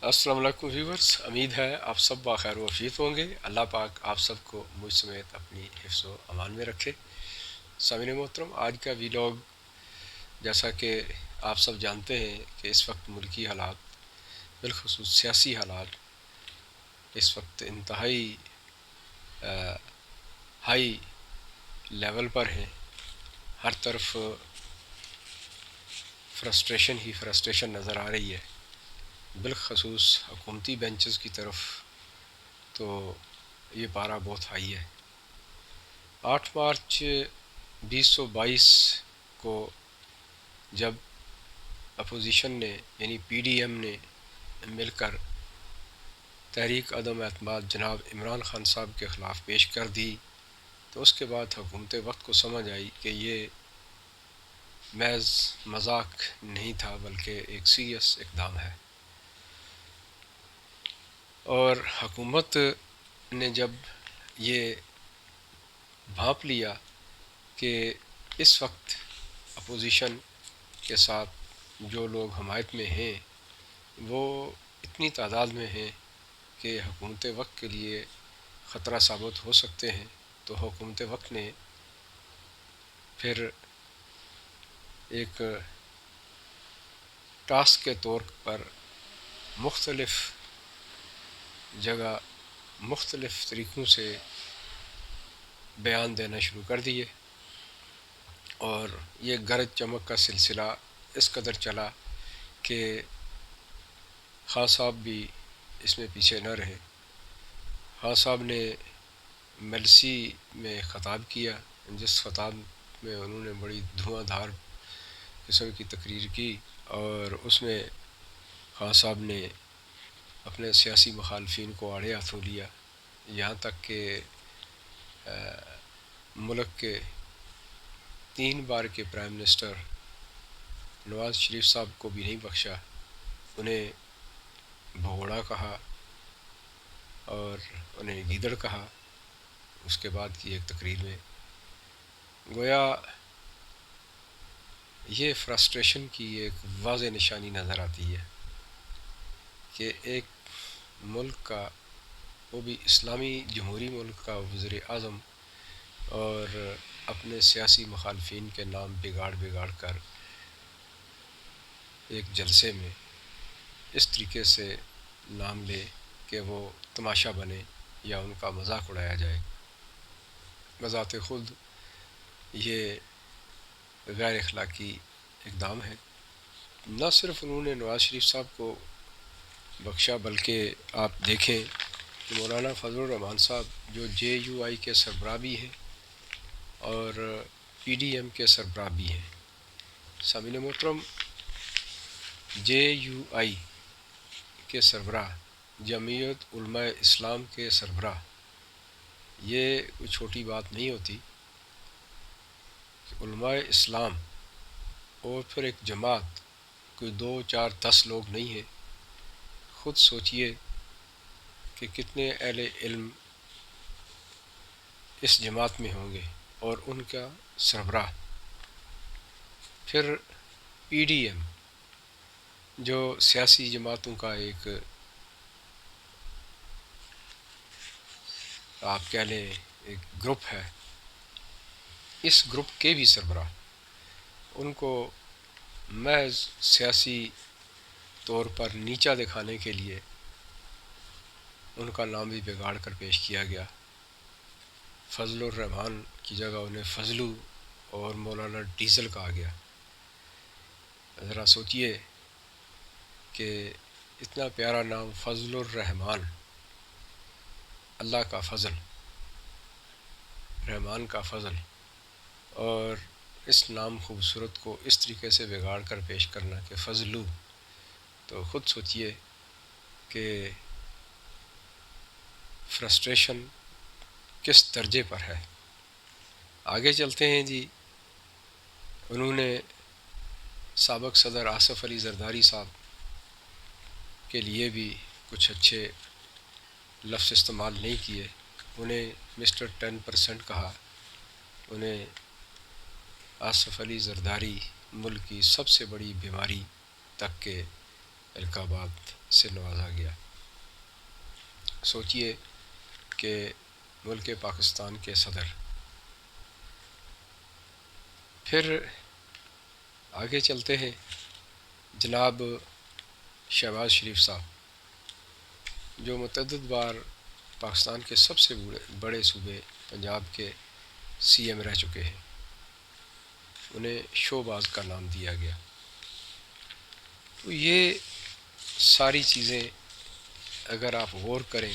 السلام علیکم ویورز، امید ہے آپ سب بخیر و عافیت ہوں گے۔ اللہ پاک آپ سب کو مجھ سمیت اپنی حفظ و امان میں رکھے۔ سامعین محترم، آج کا ویلاگ جیسا کہ آپ سب جانتے ہیں کہ اس وقت ملکی حالات، بالخصوص سیاسی حالات اس وقت انتہائی ہائی لیول پر ہیں۔ ہر طرف فرسٹریشن ہی فرسٹریشن نظر آ رہی ہے، بالخصوص حکومتی بینچز کی طرف تو یہ پارہ بہت ہائی ہے۔ 8 مارچ 2022 کو جب اپوزیشن نے یعنی پی ڈی ایم نے مل کر تحریک عدم اعتماد جناب عمران خان صاحب کے خلاف پیش کر دی، تو اس کے بعد حکومت وقت کو سمجھ آئی کہ یہ محض مذاق نہیں تھا بلکہ ایک سیریس اقدام ہے۔ اور حکومت نے جب یہ بھانپ لیا کہ اس وقت اپوزیشن کے ساتھ جو لوگ حمایت میں ہیں وہ اتنی تعداد میں ہیں کہ حکومت وقت کے لیے خطرہ ثابت ہو سکتے ہیں، تو حکومت وقت نے پھر ایک ٹاسک کے طور پر مختلف جگہ مختلف طریقوں سے بیان دینا شروع کر دیے، اور یہ گرج چمک کا سلسلہ اس قدر چلا کہ خان صاحب بھی اس میں پیچھے نہ رہے۔ خان صاحب نے ملسی میں خطاب کیا، جس خطاب میں انہوں نے بڑی دھواں دھار قسم کی تقریر کی، اور اس میں خان صاحب نے اپنے سیاسی مخالفین کو آڑے ہاتھوں لیا، یہاں تک کہ ملک کے 3 بار کے پرائم منسٹر نواز شریف صاحب کو بھی نہیں بخشا، انہیں بھگوڑا کہا اور انہیں گیدڑ کہا اس کے بعد کی ایک تقریر میں۔ گویا یہ فرسٹریشن کی ایک واضح نشانی نظر آتی ہے کہ ایک ملک کا، وہ بھی اسلامی جمہوری ملک کا وزیر اعظم، اور اپنے سیاسی مخالفین کے نام بگاڑ کر ایک جلسے میں اس طریقے سے نام لے کہ وہ تماشا بنے یا ان کا مذاق اڑایا جائے۔ بذات خود یہ غیر اخلاقی اقدام ہے۔ نہ صرف انہوں نے نواز شریف صاحب کو بخشا، بلکہ آپ دیکھیں کہ مولانا فضل الرحمان صاحب جو جے یو آئی کے سربراہ بھی ہیں اور پی ڈی ایم کے سربراہ بھی ہیں۔ سامعین محترم، جے یو آئی کے سربراہ، جمعیت علماء اسلام کے سربراہ، یہ کوئی چھوٹی بات نہیں ہوتی کہ علماء اسلام اور پھر ایک جماعت، کوئی 2 4 10 لوگ نہیں ہیں۔ خود سوچئے کہ کتنے اہل علم اس جماعت میں ہوں گے، اور ان کا سربراہ پھر پی ڈی ایم جو سیاسی جماعتوں کا ایک آپ کہہ لیں ایک گروپ ہے، اس گروپ کے بھی سربراہ ان کو محض سیاسی طور پر نیچا دکھانے کے لیے ان کا نام بھی بگاڑ کر پیش کیا گیا۔ فضل الرحمان کی جگہ انہیں فضلو اور مولانا ڈیزل کہا گیا۔ ذرا سوچئے کہ اتنا پیارا نام فضل الرحمان، اللہ کا فضل، رحمان کا فضل، اور اس نام خوبصورت کو اس طریقے سے بگاڑ کر پیش کرنا کہ فضلو، تو خود سوچئے کہ فرسٹریشن کس درجے پر ہے۔ آگے چلتے ہیں جی۔ انہوں نے سابق صدر آصف علی زرداری صاحب کے لیے بھی کچھ اچھے لفظ استعمال نہیں کیے، انہیں مسٹر 10% کہا، انہیں آصف علی زرداری ملک کی سب سے بڑی بیماری تک کے القابات سے نوازا گیا۔ سوچئے کہ ملک پاکستان کے صدر، پھر آگے چلتے ہیں، جناب شہباز شریف صاحب جو متعدد بار پاکستان کے سب سے بڑے صوبے پنجاب کے سی ایم رہ چکے ہیں، انہیں شوباز کا نام دیا گیا۔ تو یہ ساری چیزیں اگر آپ غور کریں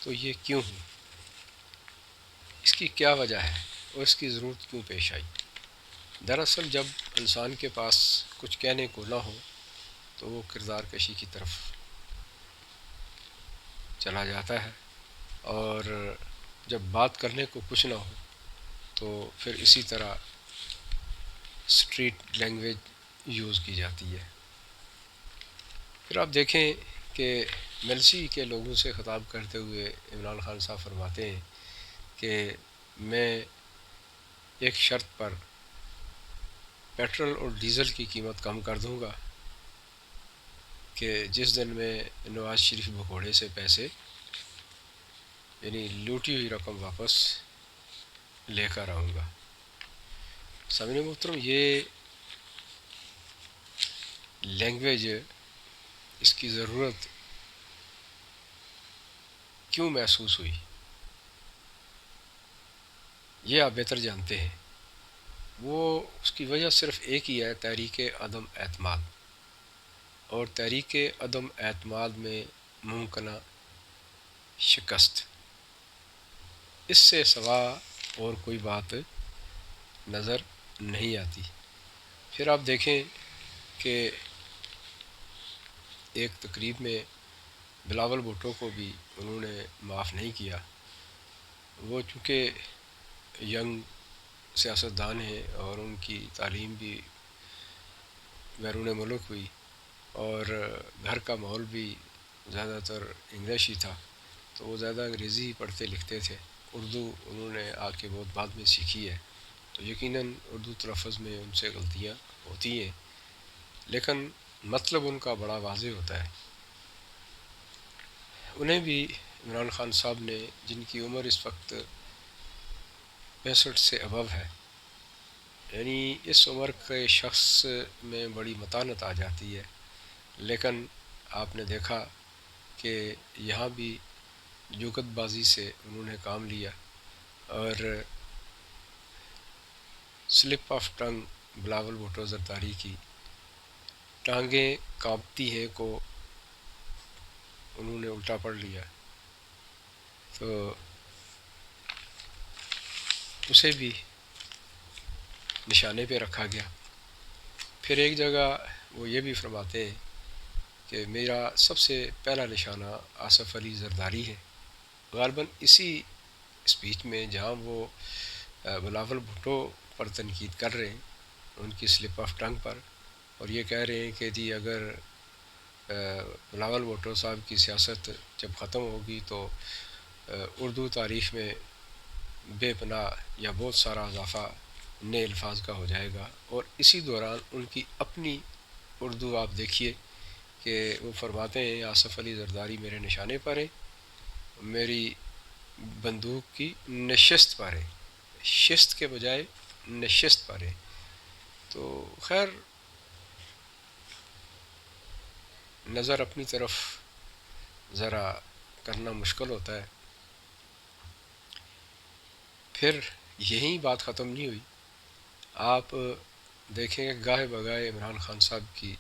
تو یہ کیوں ہوئی، اس کی کیا وجہ ہے اور اس کی ضرورت کیوں پیش آئی؟ دراصل جب انسان کے پاس کچھ کہنے کو نہ ہو تو وہ کردار کشی کی طرف چلا جاتا ہے، اور جب بات کرنے کو کچھ نہ ہو تو پھر اسی طرح اسٹریٹ لینگویج یوز کی جاتی ہے۔ پھر آپ دیکھیں کہ ملسی کے لوگوں سے خطاب کرتے ہوئے عمران خان صاحب فرماتے ہیں کہ میں ایک شرط پر پیٹرول اور ڈیزل کی قیمت کم کر دوں گا کہ جس دن میں نواز شریف بھگوڑے سے پیسے یعنی لوٹی ہوئی رقم واپس لے کر آؤں گا۔ سامعین محترم، یہ لینگویج، اس کی ضرورت کیوں محسوس ہوئی، یہ آپ بہتر جانتے ہیں۔ وہ اس کی وجہ صرف ایک ہی ہے، تحریک عدم اعتماد، اور تحریک عدم اعتماد میں ممکنہ شکست، اس سے سوا اور کوئی بات نظر نہیں آتی۔ پھر آپ دیکھیں کہ ایک تقریب میں بلاول بھٹو کو بھی انہوں نے معاف نہیں کیا۔ وہ چونکہ ینگ سیاستدان ہیں اور ان کی تعلیم بھی بیرون ملک ہوئی، اور گھر کا ماحول بھی زیادہ تر انگلش ہی تھا، تو وہ زیادہ انگریزی ہی پڑھتے لکھتے تھے۔ اردو انہوں نے آ کے بہت بعد میں سیکھی ہے، تو یقیناً اردو تلفظ میں ان سے غلطیاں ہوتی ہیں، لیکن مطلب ان کا بڑا واضح ہوتا ہے۔ انہیں بھی عمران خان صاحب نے، جن کی عمر اس وقت 65 سے ابو ہے، یعنی اس عمر کے شخص میں بڑی متانت آ جاتی ہے، لیکن آپ نے دیکھا کہ یہاں بھی جوگت بازی سے انہوں نے کام لیا، اور slip of tongue Bilawal Bhutto Zardari کی ٹانگیں کانپتی ہیں کو انہوں نے الٹا پڑھ لیا، تو اسے بھی نشانے پہ رکھا گیا۔ پھر ایک جگہ وہ یہ بھی فرماتے ہیں کہ میرا سب سے پہلا نشانہ آصف علی زرداری ہے۔ غالباً اسی اسپیچ میں جہاں وہ بلاول بھٹو پر تنقید کر رہے ہیں، ان کی سلپ آف ٹنگ پر، اور یہ کہہ رہے ہیں کہ جی اگر بلاول بھٹو صاحب کی سیاست جب ختم ہوگی تو اردو تاریخ میں بے پناہ یا بہت سارا اضافہ نئے الفاظ کا ہو جائے گا، اور اسی دوران ان کی اپنی اردو آپ دیکھیے کہ وہ فرماتے ہیں آصف علی زرداری میرے نشانے پر ہے، میری بندوق کی نشست پر ہے، شست کے بجائے نشست پر ہے۔ تو خیر نظر اپنی طرف ذرا کرنا مشکل ہوتا ہے۔ پھر یہی بات ختم نہیں ہوئی، آپ دیکھیں کہ گاہے بگاہے عمران خان صاحب کی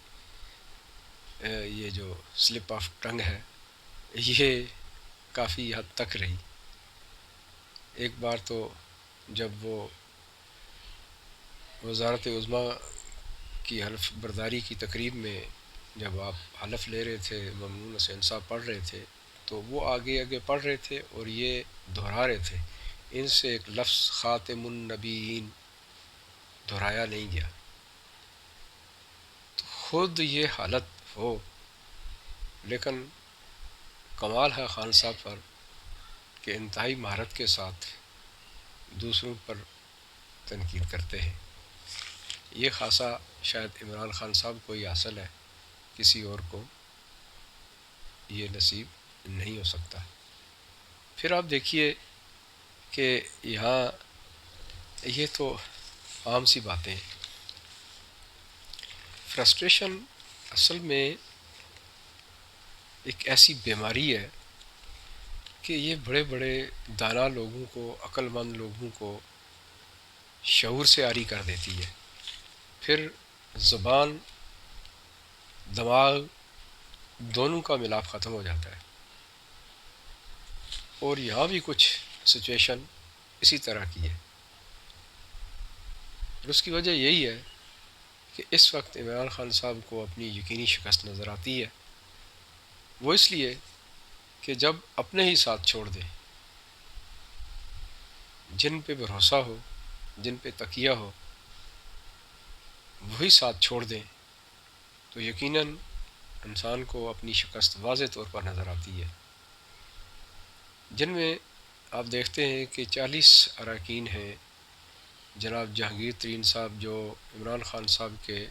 یہ جو سلپ آف ٹنگ ہے یہ کافی حد تک رہی۔ ایک بار تو جب وہ وزارت عظمیٰ کی حلف برداری کی تقریب میں جب آپ حلف لے رہے تھے، ممنون حسین صاحب پڑھ رہے تھے، تو وہ آگے آگے پڑھ رہے تھے اور یہ دہرا رہے تھے، ان سے ایک لفظ خاتم النبیین دہرایا نہیں گیا۔ تو خود یہ حالت ہو، لیکن کمال ہے خان صاحب پر کہ انتہائی مہارت کے ساتھ دوسروں پر تنقید کرتے ہیں۔ یہ خاصا شاید عمران خان صاحب کو ہی حاصل ہے کسی اور کو یہ نصیب نہیں ہو سکتا۔ پھر آپ دیکھیے کہ یہاں یہ تو عام سی باتیں ہیں۔ فرسٹریشن اصل میں ایک ایسی بیماری ہے کہ یہ بڑے بڑے دانا لوگوں کو، عقل مند لوگوں کو شعور سے عاری کر دیتی ہے۔ پھر زبان دماغ دونوں کا ملاپ ختم ہو جاتا ہے۔ اور یہاں بھی کچھ سچویشن اسی طرح کی ہے، اور اس کی وجہ یہی ہے کہ اس وقت عمران خان صاحب کو اپنی یقینی شکست نظر آتی ہے۔ وہ اس لیے کہ جب اپنے ہی ساتھ چھوڑ دیں، جن پہ بھروسہ ہو، جن پہ تکیہ ہو، وہی ساتھ چھوڑ دیں تو یقیناً انسان کو اپنی شکست واضح طور پر نظر آتی ہے۔ جن میں آپ دیکھتے ہیں کہ 40 اراکین ہیں۔ جناب جہانگیر ترین صاحب جو عمران خان صاحب کے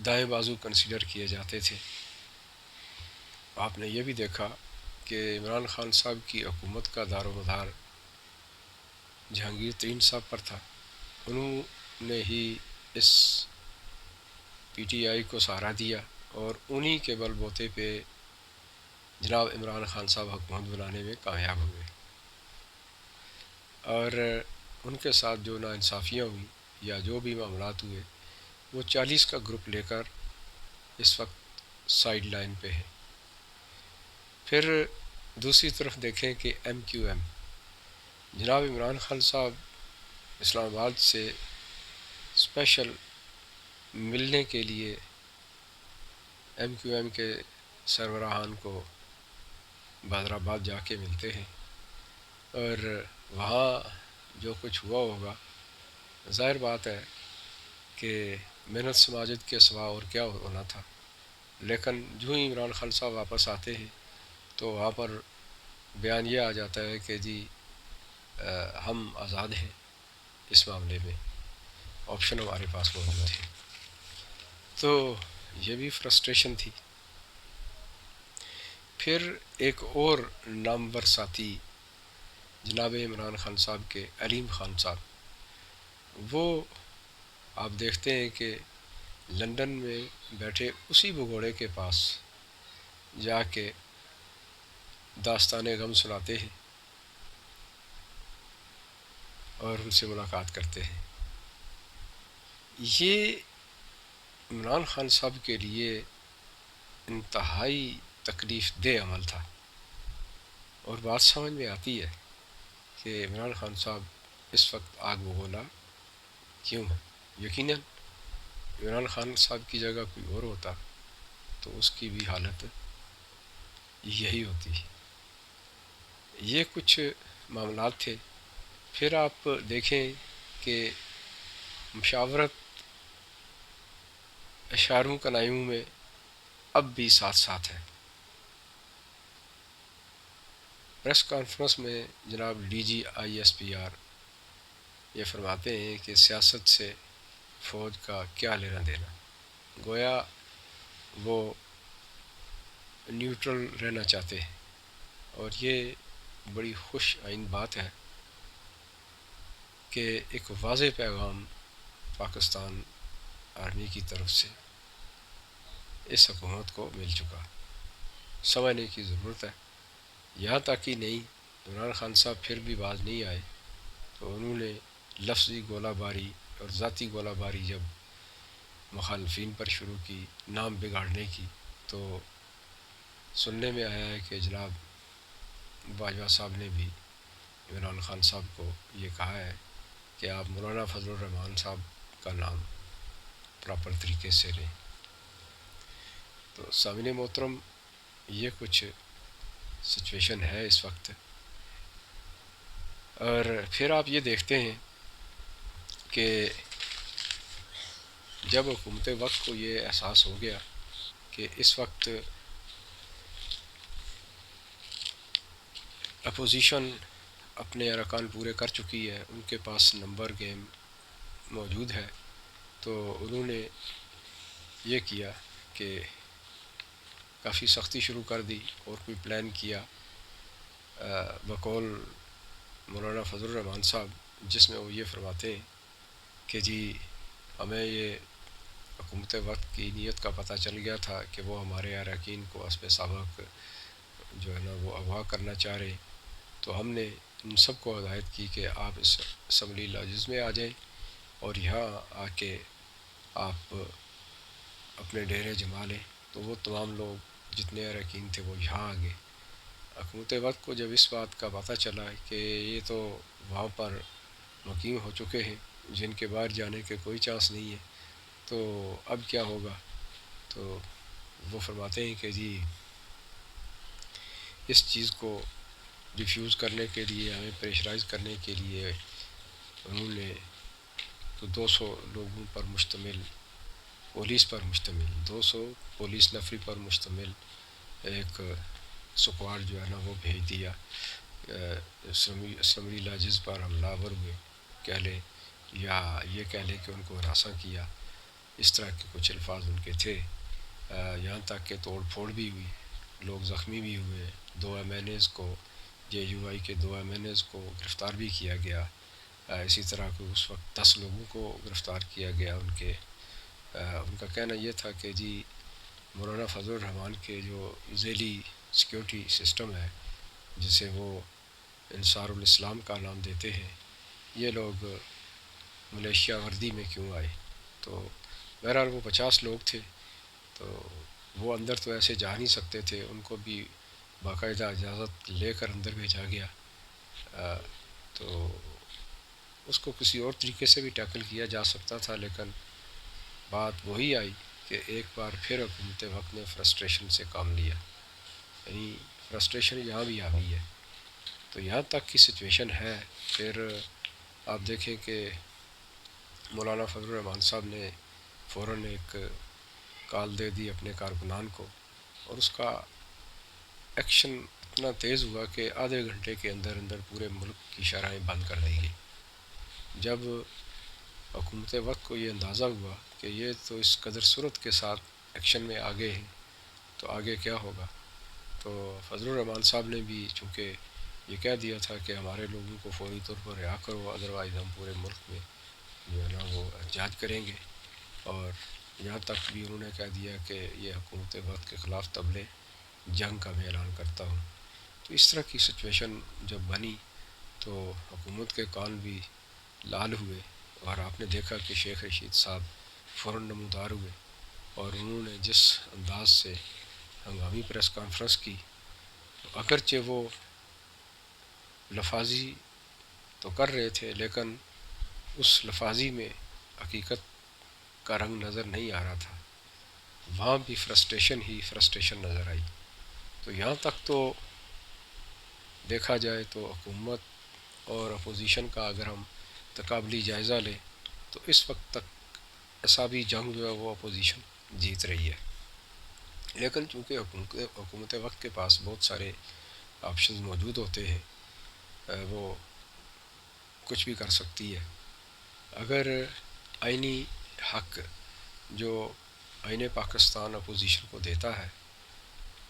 دائیں بازو کنسیڈر کیے جاتے تھے، آپ نے یہ بھی دیکھا کہ عمران خان صاحب کی حکومت کا دار و مدار جہانگیر ترین صاحب پر تھا۔ انہوں نے ہی اس پی ٹی آئی کو سہارا دیا اور انہی کے بل بوتے پہ جناب عمران خان صاحب حکومت بنانے میں کامیاب ہوئے، اور ان کے ساتھ جو ناانصافیاں ہوئیں یا جو بھی معاملات ہوئے، وہ 40 کا گروپ لے کر اس وقت سائیڈ لائن پہ ہے۔ پھر دوسری طرف دیکھیں کہ ایم کیو ایم، جناب عمران خان صاحب اسلام آباد سے اسپیشل ملنے کے لیے ایم کیو ایم کے سربراہان کو حیدرآباد جا کے ملتے ہیں، اور وہاں جو کچھ ہوا ہوگا، ظاہر بات ہے کہ محنت سماجت کے سوا اور کیا ہونا تھا۔ لیکن جو ہی عمران خان صاحب واپس آتے ہیں تو وہاں پر بیان یہ آ جاتا ہے کہ جی ہم آزاد ہیں، اس معاملے میں آپشن ہمارے پاس موجود ہے۔ تو یہ بھی فرسٹریشن تھی۔ پھر ایک اور نامور ساتھی جناب عمران خان صاحب کے علیم خان صاحب، وہ آپ دیکھتے ہیں کہ لندن میں بیٹھے اسی بگوڑے کے پاس جا کے داستان غم سناتے ہیں اور ان سے ملاقات کرتے ہیں۔ یہ عمران خان صاحب کے لیے انتہائی تکلیف دہ عمل تھا، اور بات سمجھ میں آتی ہے کہ عمران خان صاحب اس وقت آگ بگولا کیوں ہے۔ یقیناً عمران خان صاحب کی جگہ کوئی اور ہوتا تو اس کی بھی حالت یہی ہوتی۔ یہ کچھ معاملات تھے۔ پھر آپ دیکھیں کہ مشاورت اشاروں کنایوں میں اب بھی ساتھ ساتھ ہے۔ پریس کانفرنس میں جناب D G I S P R یہ فرماتے ہیں کہ سیاست سے فوج کا کیا لینا دینا، گویا وہ نیوٹرل رہنا چاہتے ہیں، اور یہ بڑی خوش آئند بات ہے کہ ایک واضح پیغام پاکستان آرمی کی طرف سے اس حکومت کو مل چکا۔ سمجھنے کی ضرورت ہے۔ یہاں تک ہی نہیں، عمران خان صاحب پھر بھی باز نہیں آئے تو انہوں نے لفظی گولہ باری اور ذاتی گولہ باری جب مخالفین پر شروع کی، نام بگاڑنے کی، تو سننے میں آیا ہے کہ جناب باجوہ صاحب نے بھی عمران خان صاحب کو یہ کہا ہے کہ آپ مولانا فضل الرحمان صاحب کا نام پراپر طریقے سے لیں۔ تو سامعین محترم، یہ کچھ سچویشن ہے اس وقت۔ اور پھر آپ یہ دیکھتے ہیں کہ جب حکومت وقت کو یہ احساس ہو گیا کہ اس وقت اپوزیشن اپنے ارکان پورے کر چکی ہے، ان کے پاس نمبر گیم موجود ہے، تو انہوں نے یہ کیا کہ کافی سختی شروع کر دی اور کوئی پلان کیا بقول مولانا فضل الرحمان صاحب، جس میں وہ یہ فرماتے ہیں کہ جی ہمیں یہ حکومت وقت کی نیت کا پتہ چل گیا تھا کہ وہ ہمارے اراکین کو حسب سابق جو ہے نا وہ اغوا کرنا چاہ رہے، تو ہم نے ان سب کو ہدایت کی کہ آپ اس اسمبلی لاجز میں آ جائیں اور یہاں آ کے آپ اپنے ڈیرے جما لیں۔ تو وہ تمام لوگ جتنے اراکین تھے وہ یہاں آ گئے۔ حکومت وقت کو جب اس بات کا پتہ چلا کہ یہ تو وہاں پر مقیم ہو چکے ہیں جن کے باہر جانے کے کوئی چانس نہیں ہے، تو اب کیا ہوگا؟ تو وہ فرماتے ہیں کہ جی اس چیز کو ڈیفیوز کرنے کے لیے، ہمیں پریشرائز کرنے کے لیے انہوں نے تو 200 لوگوں پر مشتمل پولیس پر مشتمل 200 پولیس نفری پر مشتمل ایک سکواڈ جو ہے نا وہ بھیج دیا۔ اسمبلی لاجز پر حملہ آور ہوئے، کہہ لیں یا یہ کہہ لیں کہ ان کو ہراساں کیا، اس طرح کے کچھ الفاظ ان کے تھے۔ یہاں تک کہ توڑ پھوڑ بھی ہوئی، لوگ زخمی بھی ہوئے، 2 ایم این ایز کو JUI کے 2 ایم این ایز کو گرفتار بھی کیا گیا۔ اسی طرح کو اس وقت 10 لوگوں کو گرفتار کیا گیا۔ ان کا کہنا یہ تھا کہ جی مولانا فضل الرحمان کے جو ذیلی سیکیورٹی سسٹم ہے جسے وہ انصار الاسلام کا نام دیتے ہیں، یہ لوگ ملیشیا وردی میں کیوں آئے؟ تو بہرحال وہ 50 لوگ تھے، تو وہ اندر تو ایسے جا نہیں سکتے تھے، ان کو بھی باقاعدہ اجازت لے کر اندر بھیجا گیا۔ تو اس کو کسی اور طریقے سے بھی ٹیکل کیا جا سکتا تھا، لیکن بات وہی آئی کہ ایک بار پھر حکومت وقت نے فرسٹریشن سے کام لیا، یعنی فرسٹریشن یہاں بھی آ گئی ہے۔ تو یہاں تک کی سچویشن ہے۔ پھر آپ دیکھیں کہ مولانا فضل الرحمان صاحب نے فوراً ایک کال دے دی اپنے کارکنان کو، اور اس کا ایکشن اتنا تیز ہوا کہ آدھے گھنٹے کے اندر اندر پورے ملک کی شاہراہیں بند کر دی گئی۔ جب حکومت وقت کو یہ اندازہ ہوا کہ یہ تو اس قدر سرعت کے ساتھ ایکشن میں آگے ہیں، تو آگے کیا ہوگا؟ تو فضل الرحمان صاحب نے بھی چونکہ یہ کہہ دیا تھا کہ ہمارے لوگوں کو فوری طور پر رہا کرو، ادروائز ہم پورے ملک میں جو ہے نا وہ احتجاج کریں گے، اور یہاں تک بھی انہوں نے کہہ دیا کہ یہ حکومت وقت کے خلاف تبلے جنگ کا میں اعلان کرتا ہوں۔ تو اس طرح کی سچویشن جب بنی تو حکومت کے کان بھی لال ہوئے، اور آپ نے دیکھا کہ شیخ رشید صاحب فوراً نمودار ہوئے، اور انہوں نے جس انداز سے ہنگامی پریس کانفرنس کی، اگرچہ وہ لفاظی تو کر رہے تھے لیکن اس لفاظی میں حقیقت کا رنگ نظر نہیں آ رہا تھا، وہاں بھی فرسٹریشن ہی فرسٹریشن نظر آئی۔ تو یہاں تک تو دیکھا جائے تو حکومت اور اپوزیشن کا اگر ہم تقابلی جائزہ لیں تو اس وقت تک اعصابی جنگ جو ہے وہ اپوزیشن جیت رہی ہے، لیکن چونکہ حکومت وقت کے پاس بہت سارے آپشنز موجود ہوتے ہیں، وہ کچھ بھی کر سکتی ہے۔ اگر آئینی حق جو آئین پاکستان اپوزیشن کو دیتا ہے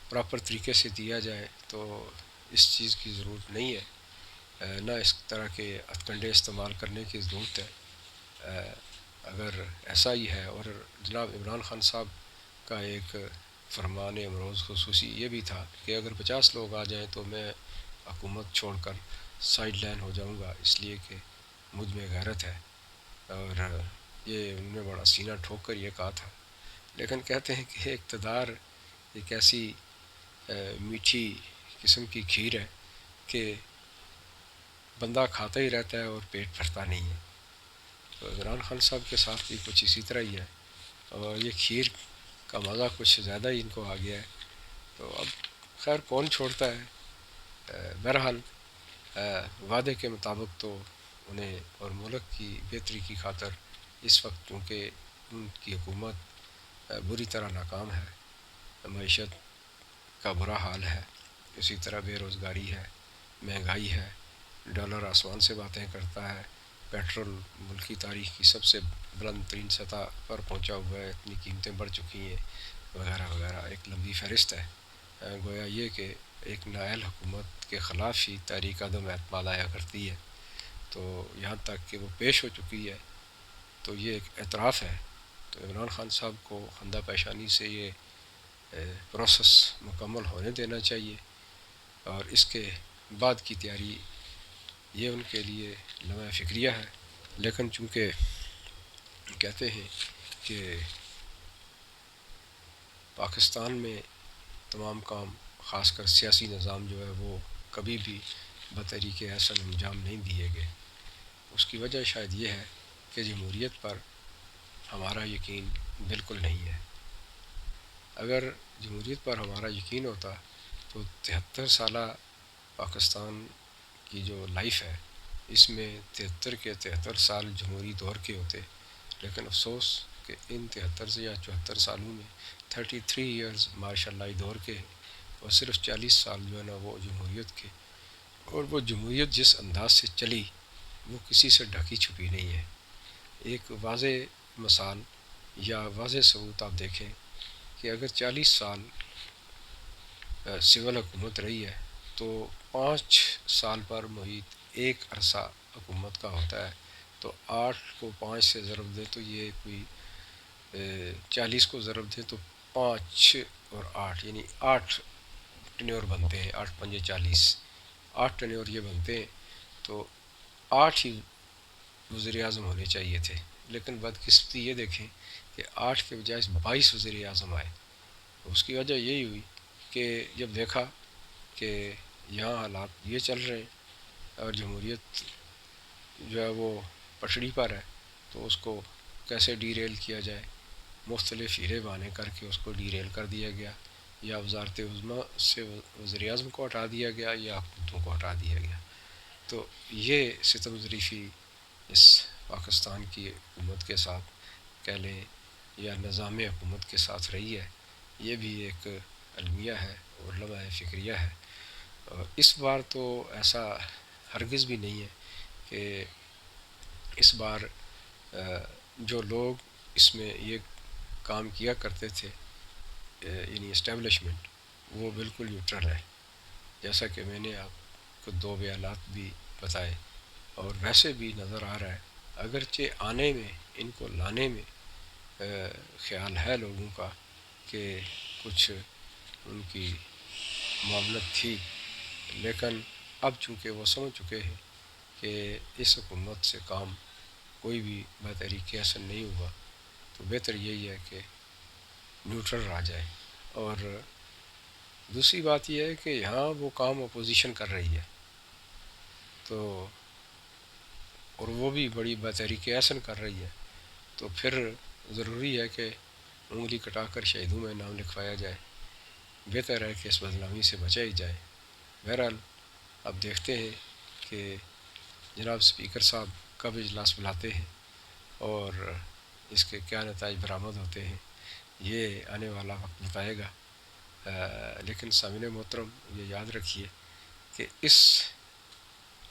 پراپر طریقے سے دیا جائے تو اس چیز کی ضرورت نہیں ہے، نہ اس طرح کے ہتھ کنڈے استعمال کرنے کی ضرورت ہے۔ اگر ایسا ہی ہے، اور جناب عمران خان صاحب کا ایک فرمان امروز خصوصی یہ بھی تھا کہ اگر 50 لوگ آ جائیں تو میں حکومت چھوڑ کر سائیڈ لائن ہو جاؤں گا، اس لیے کہ مجھ میں غیرت ہے، اور یہ انہوں نے بڑا سینہ ٹھوک کر یہ کہا تھا۔ لیکن کہتے ہیں کہ اقتدار ایک ایسی میٹھی قسم کی کھیر ہے کہ بندہ کھاتا ہی رہتا ہے اور پیٹ بھرتا نہیں ہے۔ تو عمران خان صاحب کے ساتھ بھی کچھ اسی طرح ہی ہے، اور یہ کھیر کا مزہ کچھ زیادہ ہی ان کو آ گیا ہے۔ تو اب خیر کون چھوڑتا ہے؟ بہرحال وعدے کے مطابق تو انہیں اور ملک کی بہتری کی خاطر اس وقت کیونکہ ان کی حکومت بری طرح ناکام ہے، معیشت کا برا حال ہے، اسی طرح بے روزگاری ہے، مہنگائی ہے، ڈالر آسمان سے باتیں کرتا ہے، پیٹرول ملکی تاریخ کی سب سے بلند ترین سطح پر پہنچا ہوا ہے، اتنی قیمتیں بڑھ چکی ہیں، وغیرہ وغیرہ ایک لمبی فہرست ہے. گویا یہ کہ ایک نااہل حکومت کے خلاف ہی تحریک عدم اعتماد آیا کرتی ہے. تو یہاں تک کہ وہ پیش ہو چکی ہے تو یہ ایک اعتراف ہے. تو عمران خان صاحب کو خندہ پیشانی سے یہ پروسیس مکمل ہونے دینا چاہیے، اور اس کے بعد کی تیاری یہ ان کے لیے لمحہ فکریہ ہے. لیکن چونکہ کہتے ہیں کہ پاکستان میں تمام کام، خاص کر سیاسی نظام جو ہے وہ کبھی بھی بطریق احسن انجام نہیں دیے گئے. اس کی وجہ شاید یہ ہے کہ جمہوریت پر ہمارا یقین بالکل نہیں ہے. اگر جمہوریت پر ہمارا یقین ہوتا تو 73 سالہ پاکستان کی جو لائف ہے اس میں 73 کے 73 سال جمہوری دور کے ہوتے. لیکن افسوس کہ ان 73 سے یا 74 سالوں میں 33 ایئرز ماشاء اللہ دور کے ہیں، اور صرف 40 سال جو ہے نا وہ جمہوریت کے. اور وہ جمہوریت جس انداز سے چلی وہ کسی سے ڈھکی چھپی نہیں ہے. ایک واضح مثال یا واضح ثبوت آپ دیکھیں کہ اگر 40 سال سول حکومت رہی ہے تو 5 سال پر محیط ایک عرصہ حکومت کا ہوتا ہے. تو 8 کو 5 سے ضرب دیں تو یہ کوئی 40 کو ضرب دیں تو 5 اور 8 یعنی 8 ٹنیور بنتے ہیں. 8 پنجے 40، 8 ٹنیور یہ بنتے ہیں. تو 8 ہی وزیر اعظم ہونے چاہیے تھے. لیکن بدقسمتی یہ دیکھیں کہ 8 کے بجائے 22 وزیر اعظم آئے. اس کی وجہ یہی ہوئی کہ جب دیکھا کہ یہاں حالات یہ چل رہے ہیں اور جمہوریت جو ہے وہ پٹڑی پر ہے تو اس کو کیسے ڈی ریل کیا جائے. مختلف ہیرے بہانے کر کے اس کو ڈی ریل کر دیا گیا، یا وزارت عظمیٰ سے وزیر اعظم کو ہٹا دیا گیا یا حکومتوں کو ہٹا دیا گیا. تو یہ ستم ظریفی اس پاکستان کی حکومت کے ساتھ کہہ لیں یا نظام حکومت کے ساتھ رہی ہے. یہ بھی ایک المیہ ہے اور لمحہ فکریہ ہے. اور اس بار تو ایسا ہرگز بھی نہیں ہے کہ اس بار جو لوگ اس میں یہ کام کیا کرتے تھے یعنی اسٹیبلشمنٹ، وہ بالکل نیوٹرل ہے. جیسا کہ میں نے آپ کو 2 بیانات بھی بتائے، اور ویسے بھی نظر آ رہا ہے اگرچہ آنے میں ان کو لانے میں خیال ہے لوگوں کا کہ کچھ ان کی معاملت تھی، لیکن اب چونکہ وہ سمجھ چکے ہیں کہ اس حکومت سے کام کوئی بھی بطریق احسن نہیں ہوا، تو بہتر یہی ہے کہ نیوٹرل رہ جائے. اور دوسری بات یہ ہے کہ یہاں وہ کام اپوزیشن کر رہی ہے، تو اور وہ بھی بڑی بطریق احسن کر رہی ہے. تو پھر ضروری ہے کہ انگلی کٹا کر شہیدوں میں نام لکھوایا جائے. بہتر ہے کہ اس بدنامی سے بچا ہی جائے. بہرحال اب دیکھتے ہیں کہ جناب اسپیکر صاحب کب اجلاس بلاتے ہیں اور اس کے کیا نتائج برآمد ہوتے ہیں، یہ آنے والا وقت بتائے گا. لیکن سامعین محترم یہ یاد رکھیے کہ اس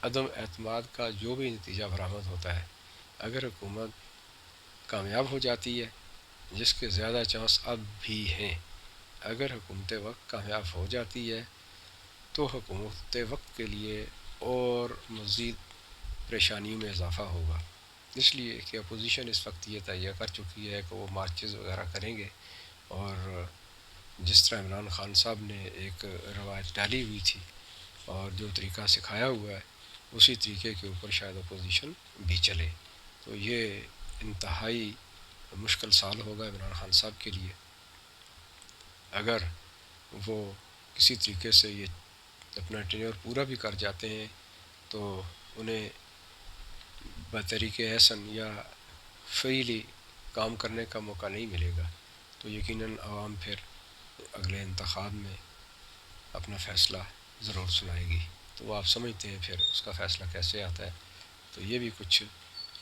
عدم اعتماد کا جو بھی نتیجہ برآمد ہوتا ہے، اگر حکومت کامیاب ہو جاتی ہے، جس کے زیادہ چانس اب بھی ہیں، اگر حکومت وقت کامیاب ہو جاتی ہے تو حکومت وقت کے لیے اور مزید پریشانیوں میں اضافہ ہوگا. اس لیے کہ اپوزیشن اس وقت یہ تہیہ کر چکی ہے کہ وہ مارچز وغیرہ کریں گے، اور جس طرح عمران خان صاحب نے ایک روایت ڈالی ہوئی تھی اور جو طریقہ سکھایا ہوا ہے اسی طریقے کے اوپر شاید اپوزیشن بھی چلے. تو یہ انتہائی مشکل سال ہوگا عمران خان صاحب کے لیے. اگر وہ کسی طریقے سے یہ اپنا ٹینیور پورا بھی کر جاتے ہیں تو انہیں بطریق احسن یا فعلی کام کرنے کا موقع نہیں ملے گا. تو یقیناً عوام پھر اگلے انتخاب میں اپنا فیصلہ ضرور سنائے گی. تو وہ آپ سمجھتے ہیں پھر اس کا فیصلہ کیسے آتا ہے. تو یہ بھی کچھ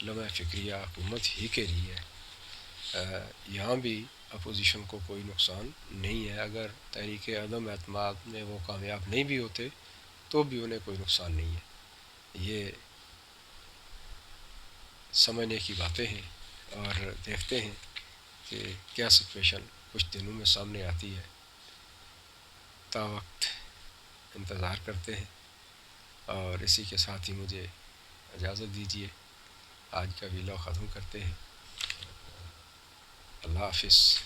لمحہ فکریہ حکومت ہی کے لیے ہے. یہاں بھی اپوزیشن کو کوئی نقصان نہیں ہے. اگر تحریک عدم اعتماد میں وہ کامیاب نہیں بھی ہوتے تو بھی انہیں کوئی نقصان نہیں ہے. یہ سمجھنے کی باتیں ہیں، اور دیکھتے ہیں کہ کیا سچویشن کچھ دنوں میں سامنے آتی ہے، تا وقت انتظار کرتے ہیں، اور اسی کے ساتھ ہی مجھے اجازت دیجیے، آج کا ویلاگ ختم کرتے ہیں۔ اللہ حافظ۔